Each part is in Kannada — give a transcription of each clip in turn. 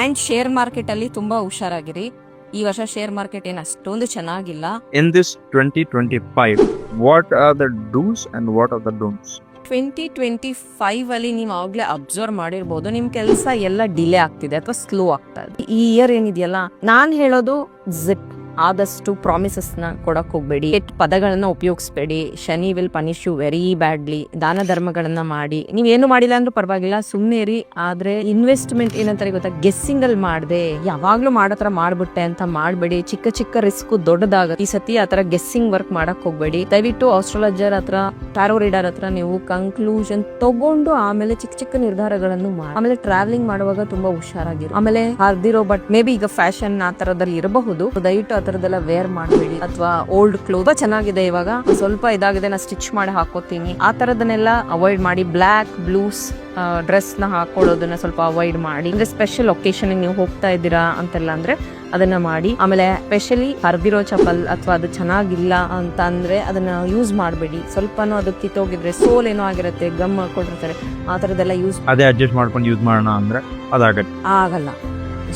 ಅಂಡ್ ಶೇರ್ ಮಾರ್ಕೆಟ್ ಅಲ್ಲಿ ತುಂಬಾ ಹುಷಾರಾಗಿರಿ. ಈ ವರ್ಷ ಶೇರ್ ಮಾರ್ಕೆಟ್ ಏನ್ ಅಷ್ಟೊಂದು ಚೆನ್ನಾಗಿಲ್ಲ. In this 2025, what are the do's and what are the don'ts? 2025 ಅಲ್ಲಿ ನೀವು ಆಗ್ಲೇ ಅಬ್ಸರ್ವ್ ಮಾಡಿರ್ಬೋದು, ನಿಮ್ ಕೆಲಸ ಎಲ್ಲ ಡಿಲೇ ಆಗ್ತಿದೆ ಅಥವಾ ಸ್ಲೋ ಆಗ್ತಾ ಇದೆ. ಈ ಇಯರ್ ಏನಿದೆಯಲ್ಲ, ನಾನ್ ಹೇಳೋದು ಜಿಪ್. ಆದಷ್ಟು ಪ್ರಾಮಿಸಸ್ ನ ಕೊಡಕ್ ಹೋಗ್ಬೇಡಿ, ಕೆಟ್ಟ ಪದಗಳನ್ನ ಉಪಯೋಗಿಸ್ಬೇಡಿ. Shani will punish you very badly. ದಾನ ಧರ್ಮಗಳನ್ನ ಮಾಡಿ, ನೀವೇನು ಮಾಡಿಲ್ಲ ಅಂದ್ರೂ ಪರವಾಗಿಲ್ಲ, ಸುಮ್ನೆ ಇರಿ. ಆದ್ರೆ ಇನ್ವೆಸ್ಟ್ಮೆಂಟ್ ಏನಂತಾರೆ ಗೊತ್ತಾ, ಗೆಸ್ಸಿಂಗ್ ಅಲ್ಲಿ ಮಾಡ್ದೆ ಯಾವಾಗ್ಲೂ ಮಾಡತ್ರ ಮಾಡ್ಬಿಟ್ಟೆ ಅಂತ ಮಾಡ್ಬೇಡಿ. ಚಿಕ್ಕ ಚಿಕ್ಕ ರಿಸ್ಕ್ ದೊಡ್ಡದಾಗುತ್ತೆ. ಈ ಸತಿ ಆತರ ಗೆಸ್ಸಿಂಗ್ ವರ್ಕ್ ಮಾಡಕ್ ಹೋಗ್ಬೇಡಿ. ದಯವಿಟ್ಟು ಆಸ್ಟ್ರಾಲಜರ್ ಹತ್ರ, ಟ್ಯಾರೋ ರೀಡರ್ ಹತ್ರ ನೀವು ಕನ್ಕ್ಲೂಷನ್ ತಗೊಂಡು ಆಮೇಲೆ ಚಿಕ್ಕ ಚಿಕ್ಕ ನಿರ್ಧಾರಗಳನ್ನು ಮಾಡಿ. ಆಮೇಲೆ ಟ್ರಾವೆಲಿಂಗ್ ಮಾಡುವಾಗ ತುಂಬಾ ಹುಷಾರಾಗಿರಿ. ಆಮೇಲೆ ಹರ್ದಿರೋ ಬಟ್ ಮೇ ಬಿ ಈಗ ಫ್ಯಾಷನ್ ಆ ತರದಲ್ಲಿ ಇರಬಹುದು, ದಯವಿಟ್ಟು ತರದೆಲ್ಲ ವೇರ್ ಮಾಡಬೇಡಿ. ಅಥವಾ ಓಲ್ಡ್ ಕ್ಲೋತ್ ಚೆನ್ನಾಗಿದೆ, ಇವಾಗ ಸ್ವಲ್ಪ ಇದಾಗಿದೆ, ನಾ ಸ್ಟಿಚ್ ಮಾಡಿ ಹಾಕೋತೀನಿ, ಆ ತರದನ್ನೆಲ್ಲ ಅವಾಯ್ಡ್ ಮಾಡಿ. ಬ್ಲಾಕ್ ಬ್ಲೂಸ್ ಡ್ರೆಸ್ ನ ಹಾಕೊಳ್ಳೋದನ್ನ ಸ್ವಲ್ಪ ಅವಾಯ್ಡ್ ಮಾಡಿ. ಅಂದ್ರೆ ಸ್ಪೆಷಲ್ ಒಕೇಶನ್ ನೀವು ಹೋಗ್ತಾ ಇದ್ದೀರಾ ಅಂತೆಲ್ಲ ಅಂದ್ರೆ ಅದನ್ನ ಮಾಡಿ. ಆಮೇಲೆ ಸ್ಪೆಷಲಿ ಹರಿದಿರೋ ಚಪ್ಪಲ್ ಅಥವಾ ಅದು ಚೆನ್ನಾಗಿಲ್ಲ ಅಂತ ಅಂದ್ರೆ ಅದನ್ನ ಯೂಸ್ ಮಾಡಬೇಡಿ. ಸ್ವಲ್ಪನೂ ಅದು ಕಿತ್ತೋಗಿದ್ರೆ, ಸೋಲ್ ಏನೋ ಆಗಿರುತ್ತೆ, ಗಮ್ ಹಾಕೊಂಡಿರ್ತಾರೆ, ಆ ತರದೆಲ್ಲ ಯೂಸ್ ಅದೇ ಅಡ್ಜಸ್ಟ್ ಮಾಡ್ಕೊಂಡು ಯೂಸ್ ಮಾಡೋಣ ಅಂದ್ರೆ ಅದಾಗತ್ತೆ, ಆಗಲ್ಲ.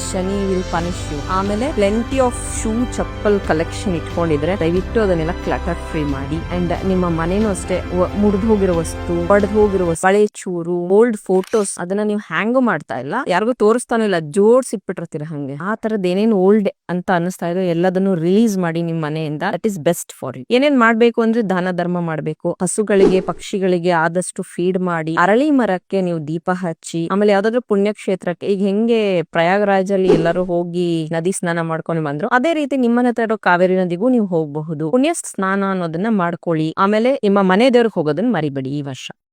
Shani will punish you. ಆಮೇಲೆ plenty of shoe chappal collection ಇಟ್ಕೊಂಡಿದ್ರೆ ದಯವಿಟ್ಟು ಅದನ್ನೆಲ್ಲ ಕ್ಲಟರ್ ಫ್ರೀ ಮಾಡಿ. ಅಂಡ್ ನಿಮ್ಮ ಮನೇನೂ ಅಷ್ಟೇ, ಮುರಿದು ಹೋಗಿರೋ ವಸ್ತು, ಬಡ್ದು ಹೋಗಿರೋ ವಸ್ತು, ಬಳೆ ಚೂರು, ಓಲ್ಡ್ ಫೋಟೋಸ್ ಅದನ್ನ ನೀವು ಹ್ಯಾಂಗ್ ಮಾಡ್ತಾ ಇಲ್ಲ, ಯಾರಿಗೂ ತೋರಿಸ್ತಾನೂ ಇಲ್ಲ, ಜೋಡ್ಸಿಟ್ಬಿಟ್ಟಿರ್ತೀರ ಹಂಗೆ. ಆ ತರದ್ ಏನೇನು ಓಲ್ಡ್ ಅಂತ ಅನಿಸ್ತಾ ಇದೆ ಎಲ್ಲದನ್ನು ರಿಲೀಸ್ ಮಾಡಿ ನಿಮ್ ಮನೆಯಿಂದ. That is best for you. ಏನೇನ್ ಮಾಡ್ಬೇಕು ಅಂದ್ರೆ ದಾನ ಧರ್ಮ ಮಾಡ್ಬೇಕು, ಹಸುಗಳಿಗೆ ಪಕ್ಷಿಗಳಿಗೆ ಆದಷ್ಟು ಫೀಡ್ ಮಾಡಿ, ಅರಳಿ ಮರಕ್ಕೆ ನೀವು ದೀಪ ಹಚ್ಚಿ, ಆಮೇಲೆ ಯಾವ್ದಾದ್ರು ಪುಣ್ಯಕ್ಷೇತ್ರಕ್ಕೆ, ಈಗ ಹೆಂಗೆ ಪ್ರಯಾಗರಾಜ್ ಅಲ್ಲಿ ಎಲ್ಲರೂ ಹೋಗಿ ನದಿ ಸ್ನಾನ ಮಾಡ್ಕೊಂಡು ಬಂದ್ರು, ಅದೇ ರೀತಿ ನಿಮ್ಮನೆ ಹತ್ರ ಇರೋ ಕಾವೇರಿ ನದಿಗೂ ನೀವು ಹೋಗಬಹುದು. ಪುಣ್ಯ ಸ್ನಾನ ಅನ್ನೋದನ್ನ ಮಾಡ್ಕೊಳ್ಳಿ. ಆಮೇಲೆ ನಿಮ್ಮ ಮನೆ ದೇವ್ರಿಗೆ ಹೋಗೋದನ್ನ ಮರಿಬೇಡಿ ಈ ವರ್ಷ.